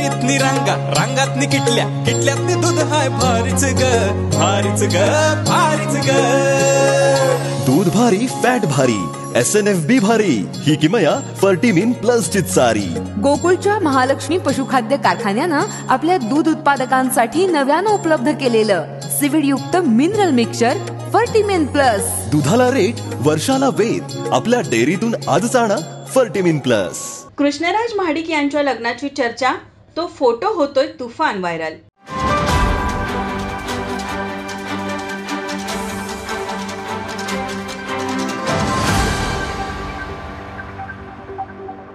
डेअरीतनी रांगा, रांगातनी किटल्या, किटल्यातनी दूध हाय भारीच ग, भारीच ग, भारीच ग. दूध भारी, फॅट भारी, SNFB भारी, ही किमया फर्टिमिन प्लस ची चारी. गोकुळच्या महालक्ष्मी पशुखाद्य कारखान्यानं आपल्या दूध उत्पादकांसाठी नव्यानं उपलब्ध केलेलं सिविड युक्त मिनरल मिक्सचर फर्टिमिन प्लस. दुधाला रेट, वर्षाला वेद. आपल्या डेअरीतून आजच आणा फर्टिमिन प्लस. कृष्णराज महाडिक यांच्या लग्नाची चर्चा, तो फोटो होतोय तुफान व्हायरल.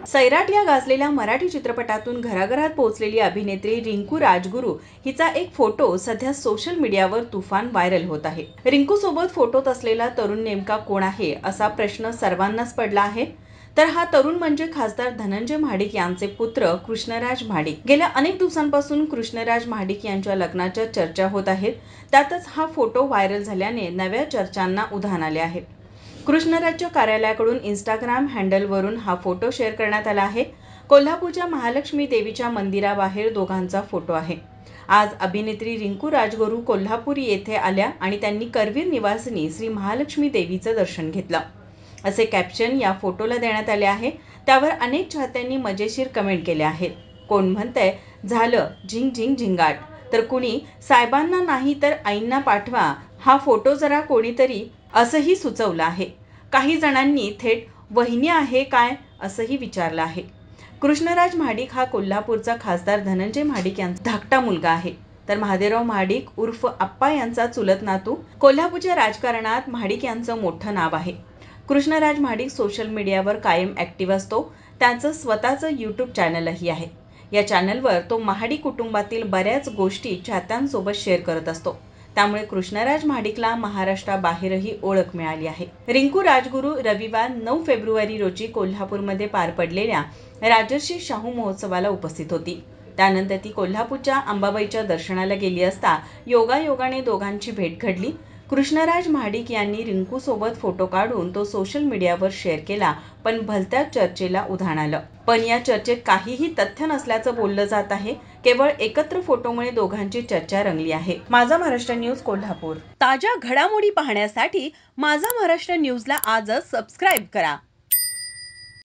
सैराट या गाजलेल्या मराठी चित्रपटातून घराघरात पोहोचलेली अभिनेत्री रिंकू राजगुरू हिचा एक फोटो सध्या सोशल मीडियावर तुफान व्हायरल होत आहे. रिंकू सोबत फोटोत असलेला तरुण नेमका कोण आहे असा प्रश्न सर्वांनाच पडला आहे. तर हा तरुण म्हणजे खासदार धनंजय महाडिक यांचे पुत्र कृष्णराज महाडिक. गेल्या अनेक दिवसांपासून कृष्णराज महाडिक यांच्या लग्नाच्या चर्चा होत आहेत. त्यातच हा फोटो व्हायरल झाल्याने नव्या चर्चांना उधाण आले आहे. कृष्णराजच्या कार्यालयाकडून इंस्टाग्राम हँडलवरून हा फोटो शेअर करण्यात आला आहे. कोल्हापूरच्या महालक्ष्मी देवीच्या मंदिराबाहेर दोघांचा फोटो आहे. आज अभिनेत्री रिंकू राजगुरू कोल्हापूर येथे आल्या आणि त्यांनी करवीर निवासिनी श्री महालक्ष्मी देवीचं दर्शन घेतलं, असे कॅप्शन या फोटोला देण्यात आले आहे. त्यावर अनेक चाहत्यांनी मजेशीर कमेंट केल्या आहेत. कोण म्हणतंय झालं झिंग झिंग झिंगाट, तर कुणी साहेबांना नाही तर आईंना पाठवा हा फोटो जरा कोणीतरी असंही सुचवलं आहे. काही जणांनी थेट वहिनी आहे काय असंही विचारलं आहे. कृष्णराज महाडिक हा कोल्हापूरचा खासदार धनंजय महाडिक यांचा धाकटा मुलगा आहे. तर महादेवराव महाडिक उर्फ आप्पा यांचा चुलत नातू. कोल्हापूरच्या राजकारणात महाडिक यांचं मोठं नाव आहे. कृष्णराज महाडिक सोशल मीडियावर कायम ऍक्टिव्ह असतो. त्याचं स्वतःचं YouTube चॅनलही आहे. या चॅनलवर तो महाडिक कुटुंबातील बऱ्याच गोष्टी चाहत्यांसोबत शेअर करत असतो. त्यामुळे कृष्णराज महाडिकला महाराष्ट्राबाहेरही ओळख मिळाली आहे. रिंकू राजगुरू रविवार 9 फेब्रुवारी रोजी कोल्हापूरमध्ये पार पडलेल्या राजर्षी शाहू महोत्सवाला उपस्थित होती. त्यानंतर ती कोल्हापूरच्या अंबाबाईच्या दर्शनाला गेली असता योगायोगाने दोघांची भेट घडली. कृष्णराज महाडिक यांनी रिंकू सोबत फोटो काढून तो सोशल मीडियावर शेअर केला, पण भलत्याच चर्चेला उधाण आलं. पण या चर्चेत काहीही तथ्य नसल्याचं बोललं जात आहे. केवळ एकत्र फोटोमुळे दोघांची चर्चा रंगली आहे. माझा महाराष्ट्र न्यूज कोल्हापूर. ताज्या घडामोडी पाहण्यासाठी माझा महाराष्ट्र न्यूजला आजच सबस्क्राईब करा.